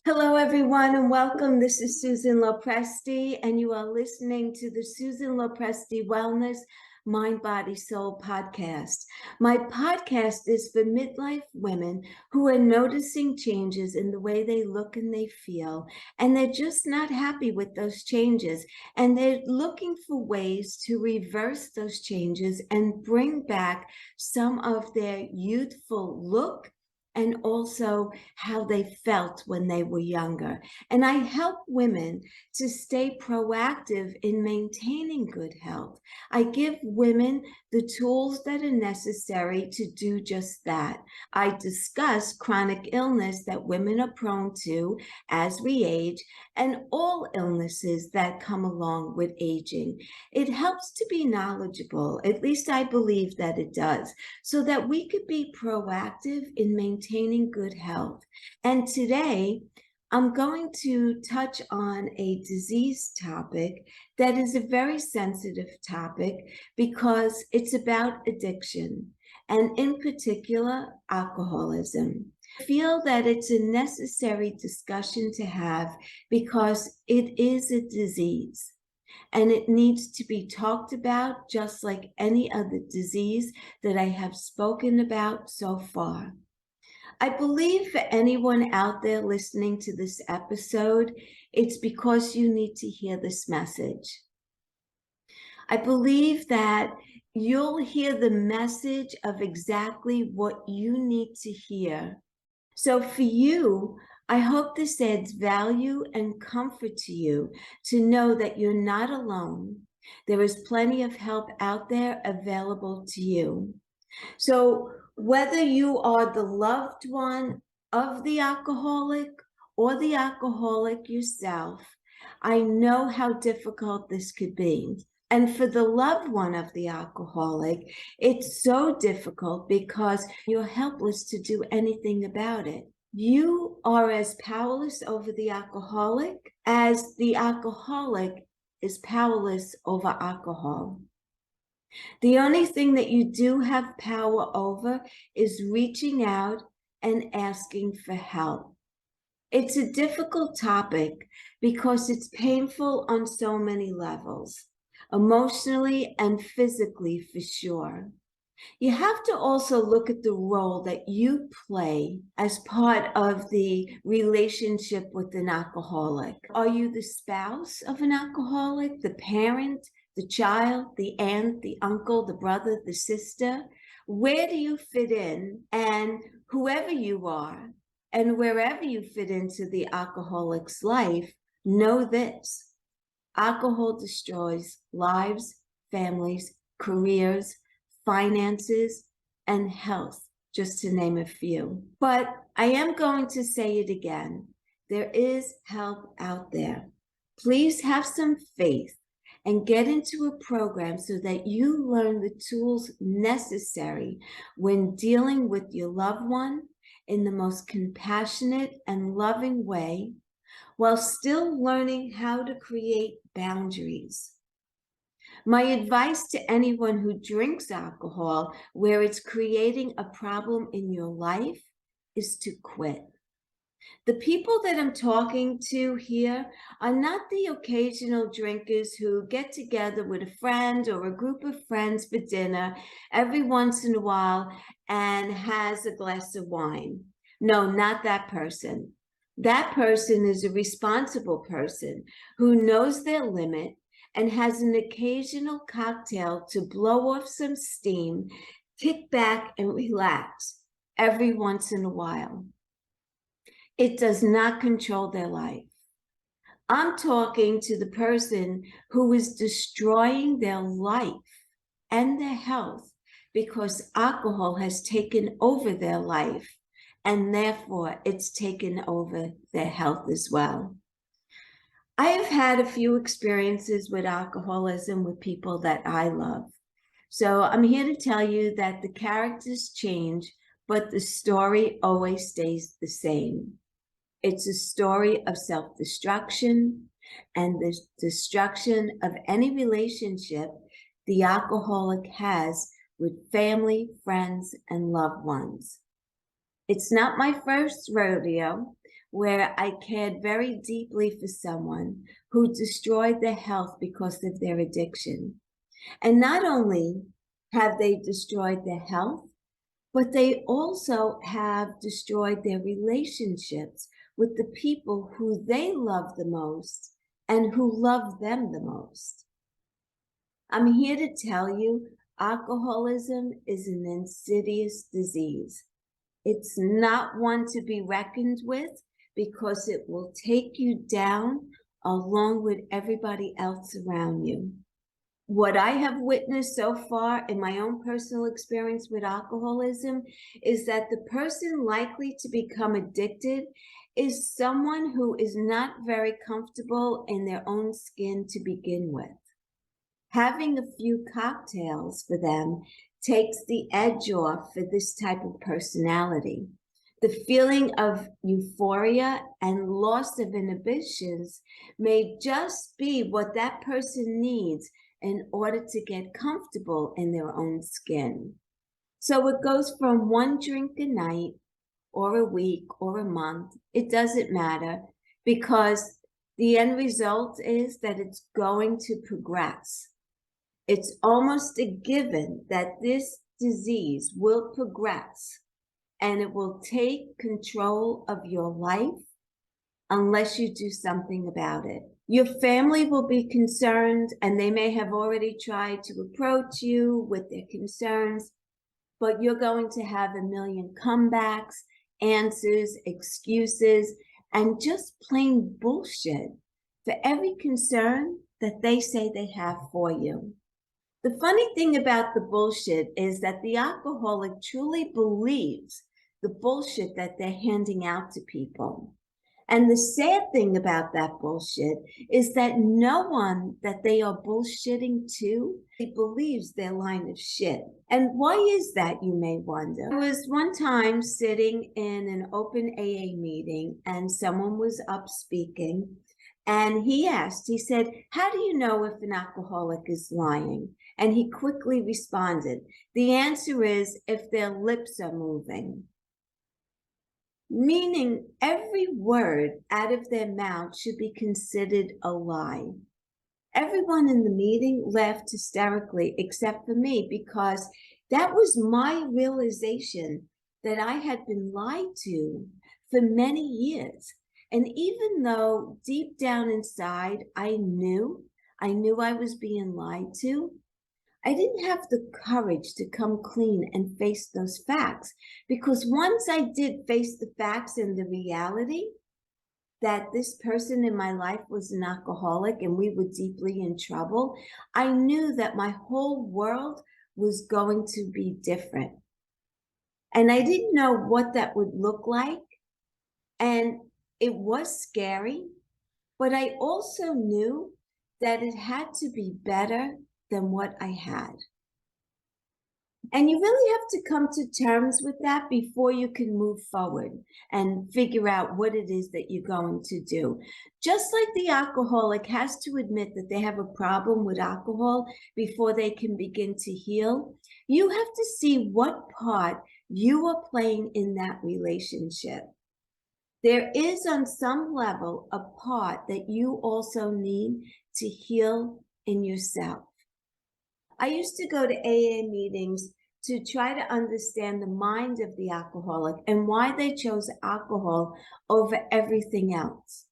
Hello, everyone, and welcome. This is Susan Lopresti, and you are listening to the Susan Lopresti Wellness Mind, Body, Soul podcast. My podcast is for midlife women who are noticing changes in the way they look and they feel, and they're just not happy with those changes, and they're looking for ways to reverse those changes and bring back some of their youthful look and also how they felt when they were younger. And I help women to stay proactive in maintaining good health. I give women the tools that are necessary to do just that. I discuss chronic illness that women are prone to as we age and all illnesses that come along with aging. It helps to be knowledgeable, at least I believe that it does, so that we could be proactive in maintaining good health. And today, I'm going to touch on a disease topic that is a very sensitive topic because it's about addiction, and in particular, alcoholism. I feel that it's a necessary discussion to have because it is a disease and it needs to be talked about just like any other disease that I have spoken about so far. I believe for anyone out there listening to this episode, it's because you need to hear this message. I believe that you'll hear the message of exactly what you need to hear. So for you, I hope this adds value and comfort to you to know that you're not alone. There is plenty of help out there available to you. So whether you are the loved one of the alcoholic or the alcoholic yourself, I know how difficult this could be. And for the loved one of the alcoholic, it's so difficult because you're helpless to do anything about it. You are as powerless over the alcoholic as the alcoholic is powerless over alcohol. The only thing that you do have power over is reaching out and asking for help. It's a difficult topic because it's painful on so many levels, emotionally and physically for sure. You have to also look at the role that you play as part of the relationship with an alcoholic. Are you the spouse of an alcoholic, the parent, the child, the aunt, the uncle, the brother, the sister? Where do you fit in? And whoever you are, and wherever you fit into the alcoholic's life, know this: alcohol destroys lives, families, careers, finances, and health, just to name a few. But I am going to say it again. There is help out there. Please have some faith and get into a program so that you learn the tools necessary when dealing with your loved one in the most compassionate and loving way, while still learning how to create boundaries. My advice to anyone who drinks alcohol where it's creating a problem in your life is to quit. The people that I'm talking to here are not the occasional drinkers who get together with a friend or a group of friends for dinner every once in a while and has a glass of wine. No, not that person. That person is a responsible person who knows their limit and has an occasional cocktail to blow off some steam, kick back and relax every once in a while. It does not control their life. I'm talking to the person who is destroying their life and their health because alcohol has taken over their life, and therefore it's taken over their health as well. I have had a few experiences with alcoholism with people that I love. So I'm here to tell you that the characters change, but the story always stays the same. It's a story of self-destruction and the destruction of any relationship the alcoholic has with family, friends, and loved ones. It's not my first rodeo where I cared very deeply for someone who destroyed their health because of their addiction. And not only have they destroyed their health, but they also have destroyed their relationships with the people who they love the most and who love them the most. I'm here to tell you, alcoholism is an insidious disease. It's not one to be reckoned with because it will take you down along with everybody else around you. What I have witnessed so far in my own personal experience with alcoholism is that the person likely to become addicted is someone who is not very comfortable in their own skin to begin with. Having a few cocktails for them takes the edge off for this type of personality. The feeling of euphoria and loss of inhibitions may just be what that person needs in order to get comfortable in their own skin. So it goes from one drink a night or a week or a month. It doesn't matter, because the end result is that it's going to progress. It's almost a given that this disease will progress and it will take control of your life unless you do something about it. Your family will be concerned, and they may have already tried to approach you with their concerns, but you're going to have a million comebacks, answers, excuses, and just plain bullshit for every concern that they say they have for you. The funny thing about the bullshit is that the alcoholic truly believes the bullshit that they're handing out to people. And the sad thing about that bullshit is that no one that they are bullshitting to believes their line of shit. And why is that, you may wonder? I was one time sitting in an open AA meeting and someone was up speaking, and he said, "How do you know if an alcoholic is lying?" And he quickly responded, "The answer is if their lips are moving." Meaning every word out of their mouth should be considered a lie. Everyone in the meeting laughed hysterically except for me, because that was my realization that I had been lied to for many years. And even though deep down inside I knew I was being lied to, I didn't have the courage to come clean and face those facts, because once I did face the facts and the reality that this person in my life was an alcoholic and we were deeply in trouble, I knew that my whole world was going to be different. And I didn't know what that would look like. And it was scary, but I also knew that it had to be better than what I had. And you really have to come to terms with that before you can move forward and figure out what it is that you're going to do. Just like the alcoholic has to admit that they have a problem with alcohol before they can begin to heal, you have to see what part you are playing in that relationship. There is, on some level, a part that you also need to heal in yourself. I used to go to AA meetings to try to understand the mind of the alcoholic and why they chose alcohol over everything else.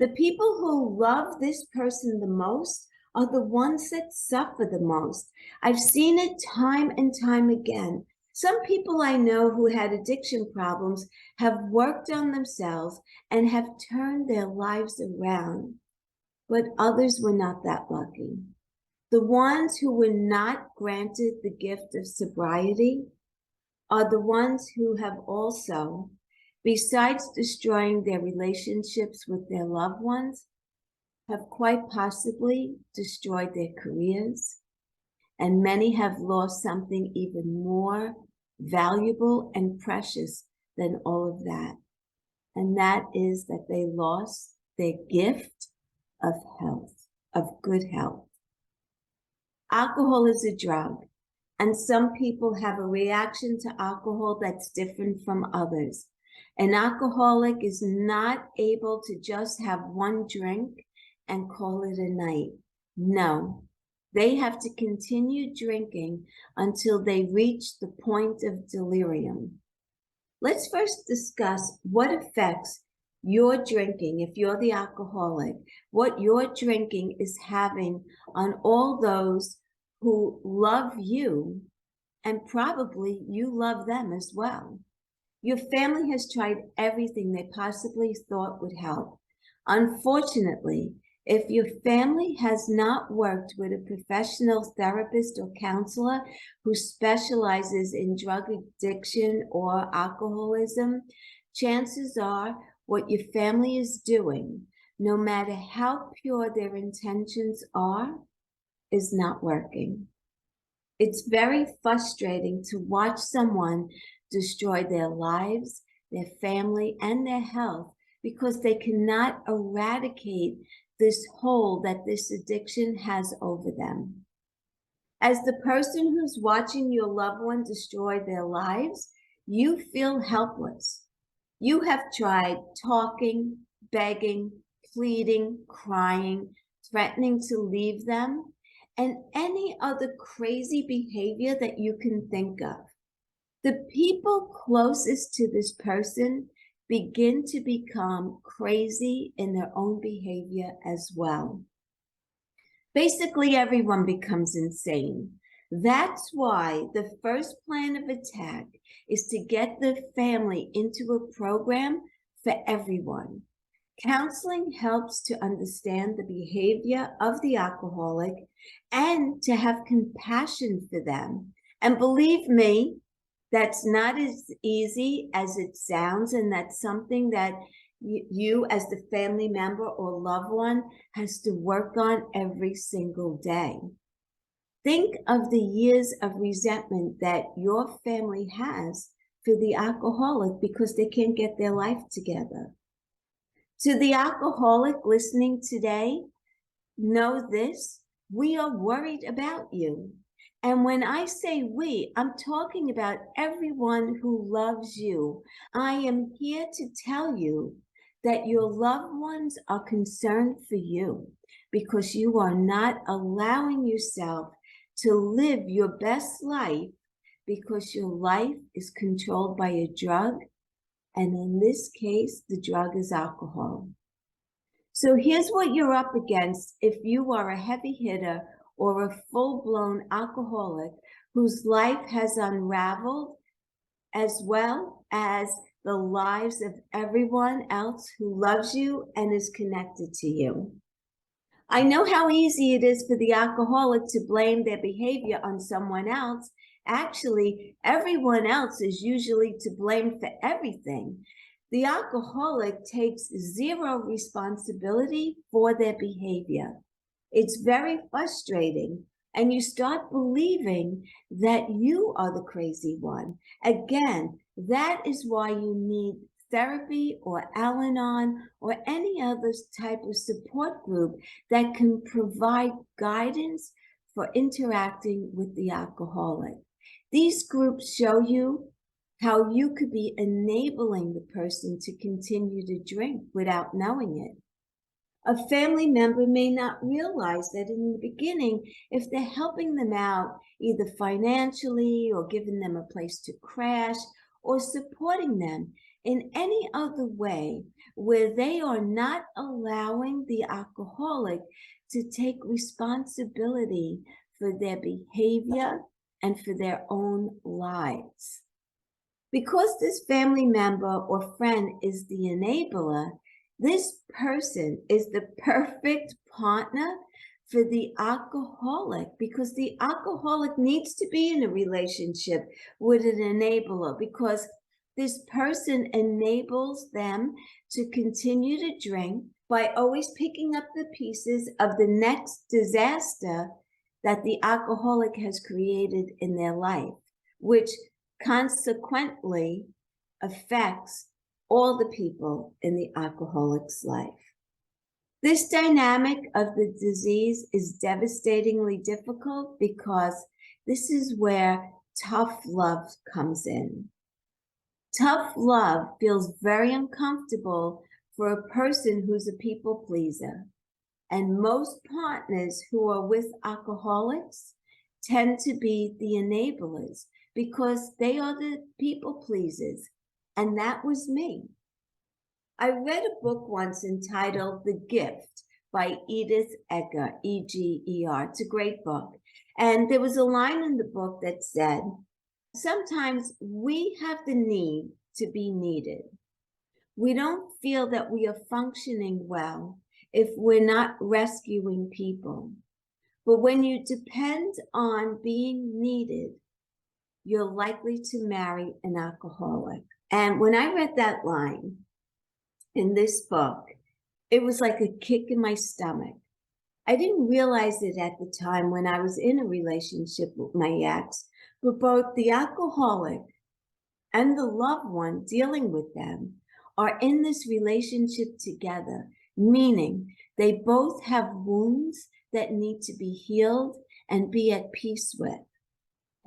The people who love this person the most are the ones that suffer the most. I've seen it time and time again. Some people I know who had addiction problems have worked on themselves and have turned their lives around, but others were not that lucky. The ones who were not granted the gift of sobriety are the ones who have also, besides destroying their relationships with their loved ones, have quite possibly destroyed their careers, and many have lost something even more valuable and precious than all of that. And that is that they lost their gift of health, of good health. Alcohol is a drug, and some people have a reaction to alcohol that's different from others. An alcoholic is not able to just have one drink and call it a night. No, they have to continue drinking until they reach the point of delirium. Let's first discuss what effects your drinking, if you're the alcoholic, what your drinking is having on all those who love you, and probably you love them as well. Your family has tried everything they possibly thought would help. Unfortunately, if your family has not worked with a professional therapist or counselor who specializes in drug addiction or alcoholism, chances are what your family is doing, no matter how pure their intentions are, is not working. It's very frustrating to watch someone destroy their lives, their family, and their health because they cannot eradicate this hold that this addiction has over them. As the person who's watching your loved one destroy their lives, you feel helpless. You have tried talking, begging, pleading, crying, threatening to leave them, and any other crazy behavior that you can think of. The people closest to this person begin to become crazy in their own behavior as well. Basically, everyone becomes insane. That's why the first plan of attack is to get the family into a program for everyone. Counseling helps to understand the behavior of the alcoholic and to have compassion for them. And believe me, that's not as easy as it sounds, and that's something that you as the family member or loved one has to work on every single day. Think of the years of resentment that your family has for the alcoholic because they can't get their life together. To the alcoholic listening today, know this: we are worried about you. And when I say we, I'm talking about everyone who loves you. I am here to tell you that your loved ones are concerned for you because you are not allowing yourself to live your best life because your life is controlled by a drug. And in this case, the drug is alcohol. So here's what you're up against if you are a heavy hitter or a full-blown alcoholic whose life has unraveled, as well as the lives of everyone else who loves you and is connected to you. I know how easy it is for the alcoholic to blame their behavior on someone else. Actually, everyone else is usually to blame for everything. The alcoholic takes zero responsibility for their behavior. It's very frustrating, and you start believing that you are the crazy one. Again, that is why you need therapy or Al-Anon or any other type of support group that can provide guidance for interacting with the alcoholic. These groups show you how you could be enabling the person to continue to drink without knowing it. A family member may not realize that in the beginning, if they're helping them out, either financially or giving them a place to crash or supporting them in any other way where they are not allowing the alcoholic to take responsibility for their behavior and for their own lives. Because this family member or friend is the enabler, this person is the perfect partner for the alcoholic because the alcoholic needs to be in a relationship with an enabler because this person enables them to continue to drink by always picking up the pieces of the next disaster that the alcoholic has created in their life, which consequently affects all the people in the alcoholic's life. This dynamic of the disease is devastatingly difficult because this is where tough love comes in. Tough love feels very uncomfortable for a person who's a people pleaser. And most partners who are with alcoholics tend to be the enablers because they are the people pleasers. And that was me. I read a book once entitled The Gift by Edith Eger, E-G-E-R. It's a great book. And there was a line in the book that said, sometimes we have the need to be needed. We don't feel that we are functioning well if we're not rescuing people. But when you depend on being needed, you're likely to marry an alcoholic. And when I read that line in this book, it was like a kick in my stomach. I didn't realize it at the time when I was in a relationship with my ex, but both the alcoholic and the loved one dealing with them are in this relationship together, meaning they both have wounds that need to be healed and be at peace with.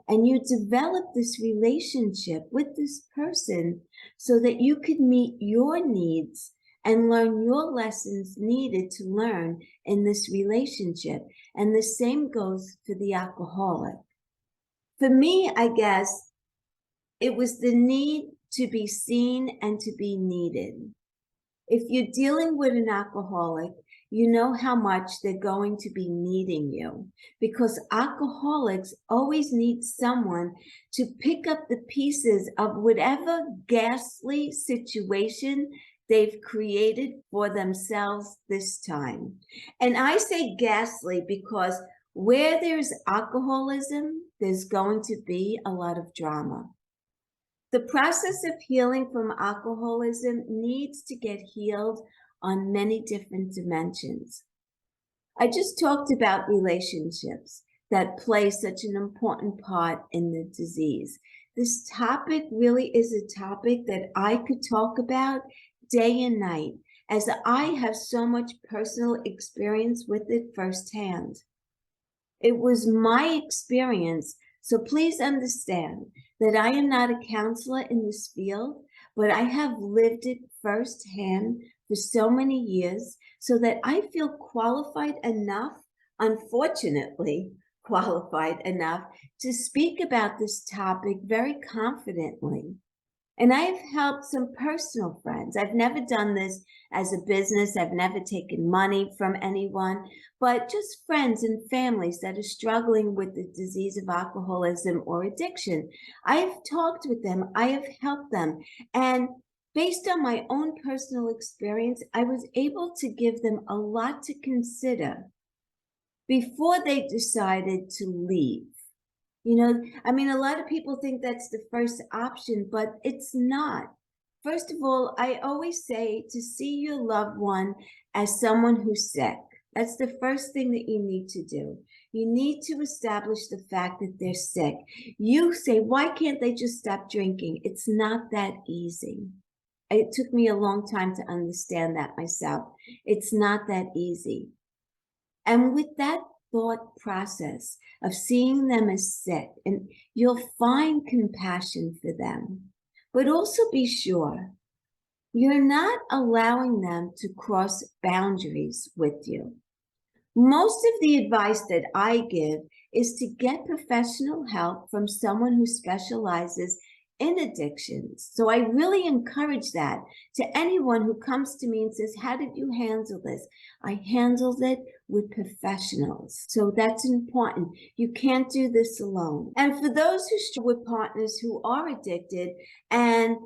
And you develop this relationship with this person so that you could meet your needs and learn your lessons needed to learn in this relationship. And the same goes for the alcoholic. For me, I guess, it was the need to be seen and to be needed. If you're dealing with an alcoholic, you know how much they're going to be needing you, because alcoholics always need someone to pick up the pieces of whatever ghastly situation they've created for themselves this time. And I say ghastly because where there's alcoholism, there's going to be a lot of drama. The process of healing from alcoholism needs to get healed on many different dimensions. I just talked about relationships that play such an important part in the disease. This topic really is a topic that I could talk about day and night, as I have so much personal experience with it firsthand. It was my experience, so please understand that I am not a counselor in this field, but I have lived it firsthand for so many years so that I feel qualified enough, unfortunately, qualified enough to speak about this topic very confidently. And I've helped some personal friends. I've never done this as a business. I've never taken money from anyone, but just friends and families that are struggling with the disease of alcoholism or addiction. I've talked with them. I have helped them. And based on my own personal experience, I was able to give them a lot to consider before they decided to leave. You know, I mean, a lot of people think that's the first option, but it's not. First of all, I always say to see your loved one as someone who's sick. That's the first thing that you need to do. You need to establish the fact that they're sick. You say, why can't they just stop drinking? It's not that easy. It took me a long time to understand that myself. It's not that easy. And with that thought process of seeing them as sick, and you'll find compassion for them, but also be sure you're not allowing them to cross boundaries with you. Most of the advice that I give is to get professional help from someone who specializes in addictions. So I really encourage that to anyone who comes to me and says, how did you handle this? I handled it with professionals. So that's important. You can't do this alone. And for those who struggle with partners who are addicted and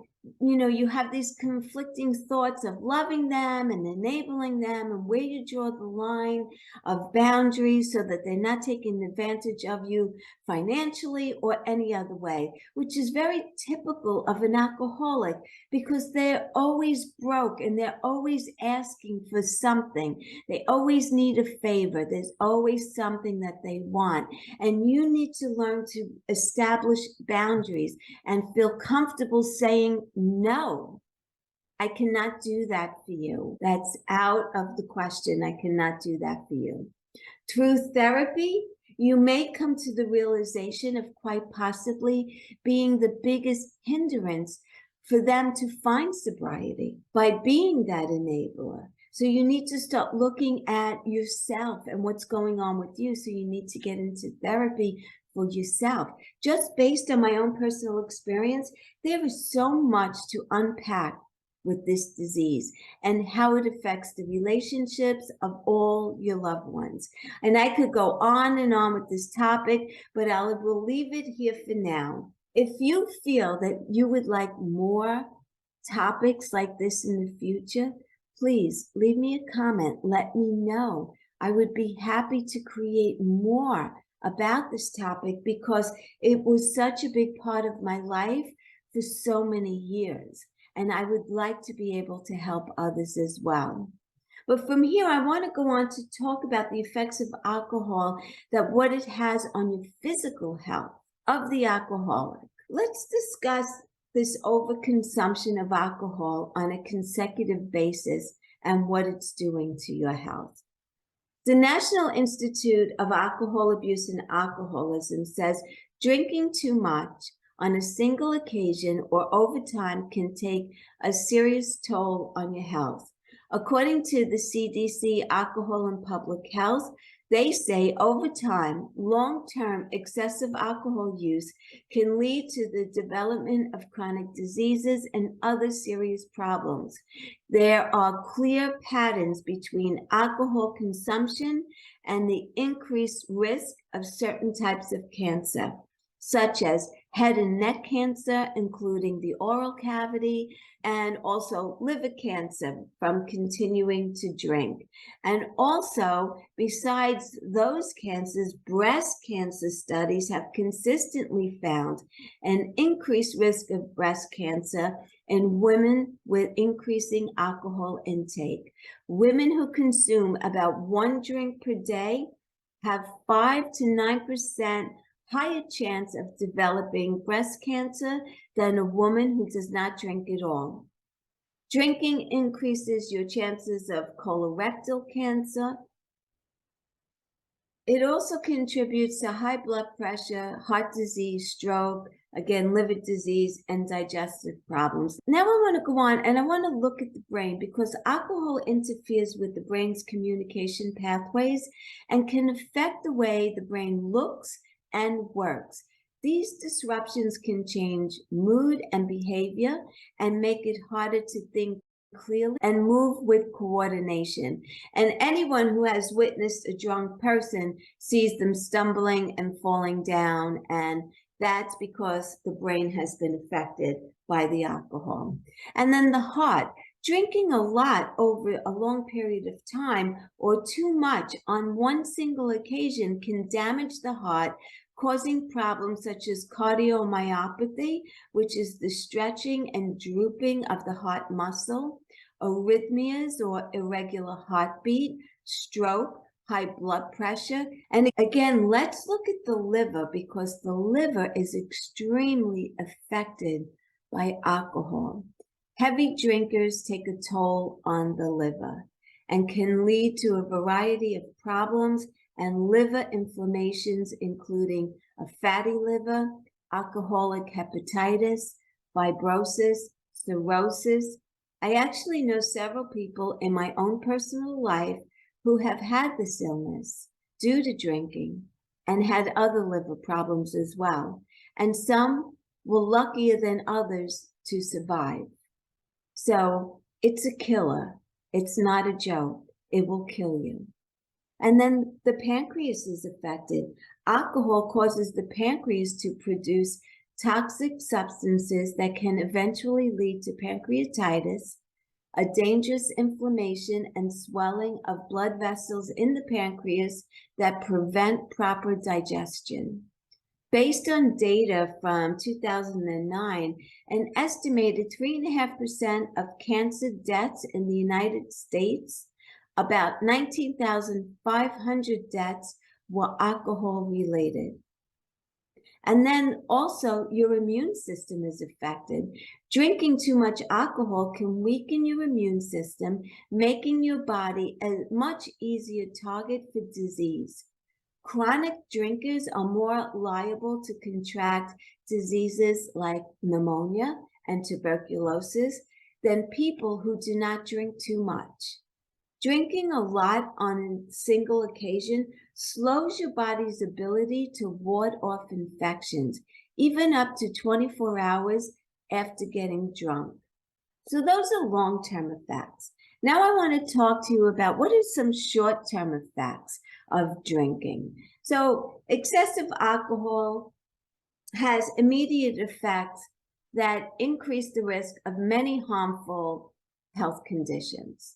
you have these conflicting thoughts of loving them and enabling them and where you draw the line of boundaries so that they're not taking advantage of you financially or any other way, which is very typical of an alcoholic because they're always broke and they're always asking for something. They always need a favor. There's always something that they want. And you need to learn to establish boundaries and feel comfortable saying, no, I cannot do that for you. That's out of the question. I cannot do that for you. Through therapy, you may come to the realization of quite possibly being the biggest hindrance for them to find sobriety by being that enabler. So you need to start looking at yourself and what's going on with you. So you need to get into therapy for yourself. Just based on my own personal experience, there is so much to unpack with this disease and how it affects the relationships of all your loved ones. And I could go on and on with this topic, but I will leave it here for now. If you feel that you would like more topics like this in the future, please leave me a comment. Let me know. I would be happy to create more about this topic because it was such a big part of my life for so many years. And I would like to be able to help others as well. But from here, I want to go on to talk about the effects of alcohol, that what it has on your physical health of the alcoholic. Let's discuss this overconsumption of alcohol on a consecutive basis and what it's doing to your health. The National Institute of Alcohol Abuse and Alcoholism says drinking too much on a single occasion or over time can take a serious toll on your health. According to the CDC, Alcohol and Public Health, they say over time, long-term excessive alcohol use can lead to the development of chronic diseases and other serious problems. There are clear patterns between alcohol consumption and the increased risk of certain types of cancer, such as head and neck cancer, including the oral cavity, and also liver cancer from continuing to drink. And also, besides those cancers, breast cancer studies have consistently found an increased risk of breast cancer in women with increasing alcohol intake. Women who consume about 1 drink per day have 5 to 9% higher chance of developing breast cancer than a woman who does not drink at all. Drinking increases your chances of colorectal cancer. It also contributes to high blood pressure, heart disease, stroke, again, liver disease, and digestive problems. Now I want to go on and I want to look at the brain because alcohol interferes with the brain's communication pathways and can affect the way the brain looks and works. These disruptions can change mood and behavior and make it harder to think clearly and move with coordination. And anyone who has witnessed a drunk person sees them stumbling and falling down, and that's because the brain has been affected by the alcohol. And then the heart. Drinking a lot over a long period of time or too much on one single occasion can damage the heart, causing problems such as cardiomyopathy, which is the stretching and drooping of the heart muscle, arrhythmias or irregular heartbeat, stroke, high blood pressure. And again, let's look at the liver because the liver is extremely affected by alcohol. Heavy drinkers take a toll on the liver and can lead to a variety of problems and liver inflammations, including a fatty liver, alcoholic hepatitis, fibrosis, cirrhosis. I actually know several people in my own personal life who have had this illness due to drinking and had other liver problems as well. And some were luckier than others to survive. So it's a killer. It's not a joke. It will kill you. And then the pancreas is affected. Alcohol causes the pancreas to produce toxic substances that can eventually lead to pancreatitis, a dangerous inflammation and swelling of blood vessels in the pancreas that prevent proper digestion. Based on data from 2009, an estimated 3.5% of cancer deaths in the United States, about 19,500 deaths, were alcohol related. And then also your immune system is affected. Drinking too much alcohol can weaken your immune system, making your body a much easier target for disease. Chronic drinkers are more liable to contract diseases like pneumonia and tuberculosis than people who do not drink too much. Drinking a lot on a single occasion slows your body's ability to ward off infections, even up to 24 hours after getting drunk. So those are long-term effects. Now I want to talk to you about what are some short-term effects of drinking. So excessive alcohol has immediate effects that increase the risk of many harmful health conditions.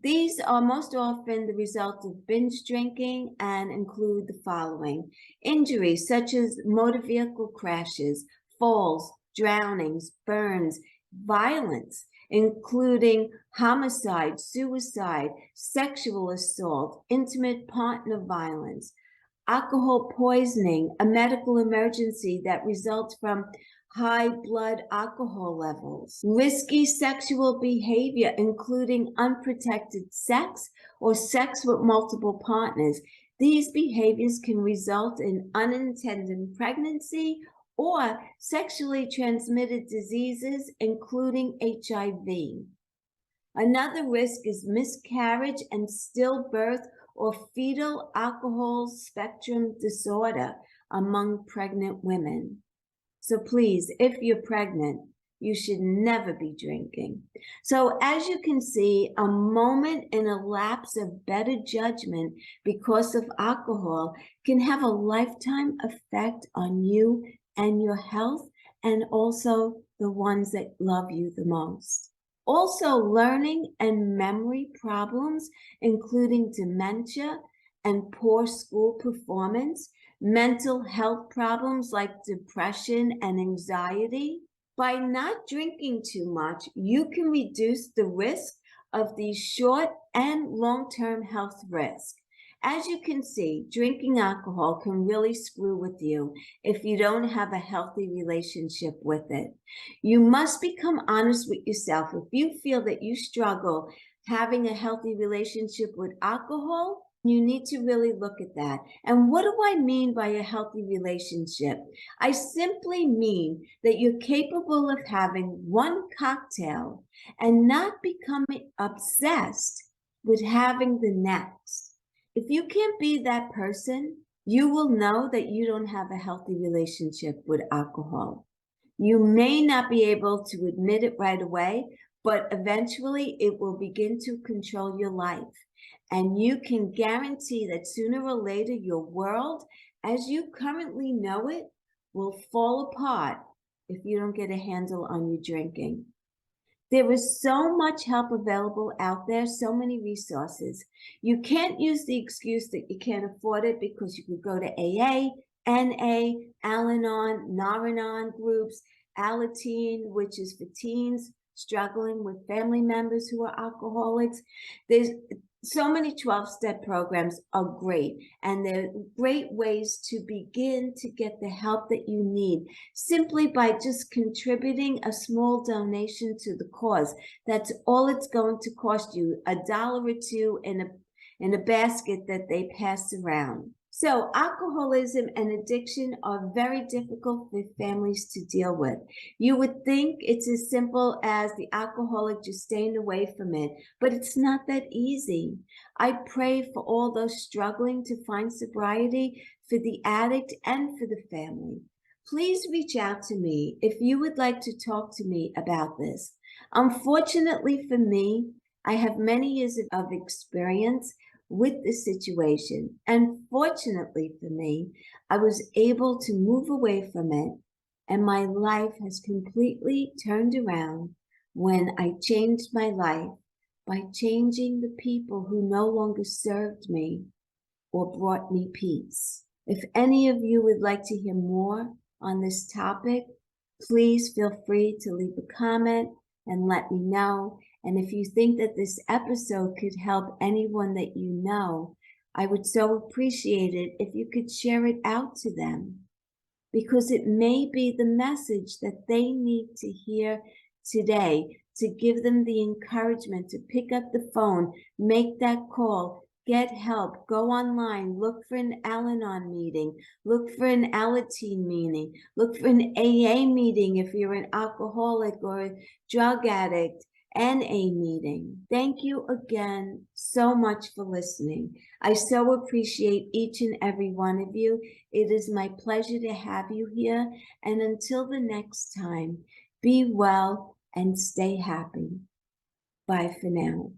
These are most often the result of binge drinking and include the following: injuries such as motor vehicle crashes, falls, drownings, burns, violence, including homicide, suicide, sexual assault, intimate partner violence, alcohol poisoning, a medical emergency that results from high blood alcohol levels, risky sexual behavior, including unprotected sex or sex with multiple partners. These behaviors can result in unintended pregnancy or sexually transmitted diseases, including HIV. Another risk is miscarriage and stillbirth or fetal alcohol spectrum disorder among pregnant women. So please, if you're pregnant, you should never be drinking. So as you can see, a moment in a lapse of better judgment because of alcohol can have a lifetime effect on you and your health, and also the ones that love you the most. Also, learning and memory problems, including dementia and poor school performance, mental health problems like depression and anxiety. By not drinking too much, you can reduce the risk of these short and long-term health risks. As you can see, drinking alcohol can really screw with you if you don't have a healthy relationship with it. You must become honest with yourself. If you feel that you struggle having a healthy relationship with alcohol, you need to really look at that. And what do I mean by a healthy relationship? I simply mean that you're capable of having one cocktail and not becoming obsessed with having the next. If you can't be that person, you will know that you don't have a healthy relationship with alcohol. You may not be able to admit it right away, but eventually it will begin to control your life. And you can guarantee that sooner or later, your world, as you currently know it, will fall apart if you don't get a handle on your drinking. There is so much help available out there, so many resources. You can't use the excuse that you can't afford it, because you could go to AA, NA, Al-Anon, Nar-Anon groups, Alateen, which is for teens struggling with family members who are alcoholics. There's so many 12-step programs are great, and they're great ways to begin to get the help that you need simply by just contributing a small donation to the cause. That's all it's going to cost you, $1 or $2 in a basket that they pass around. So alcoholism and addiction are very difficult for families to deal with. You would think it's as simple as the alcoholic just staying away from it, but it's not that easy. I pray for all those struggling to find sobriety, for the addict and for the family. Please reach out to me if you would like to talk to me about this. Unfortunately for me, I have many years of experience with the situation, and fortunately for me, I was able to move away from it, and my life has completely turned around when I changed my life by changing the people who no longer served me or brought me peace. If any of you would like to hear more on this topic, please feel free to leave a comment and let me know. And if you think that this episode could help anyone that you know, I would so appreciate it if you could share it out to them, because it may be the message that they need to hear today to give them the encouragement to pick up the phone, make that call, Get help. Go online. Look for an Al-Anon meeting. Look for an Alateen meeting. Look for an AA meeting if you're an alcoholic or a drug addict. NA meeting. Thank you again so much for listening. I so appreciate each and every one of you. It is my pleasure to have you here. And until the next time, be well and stay happy. Bye for now.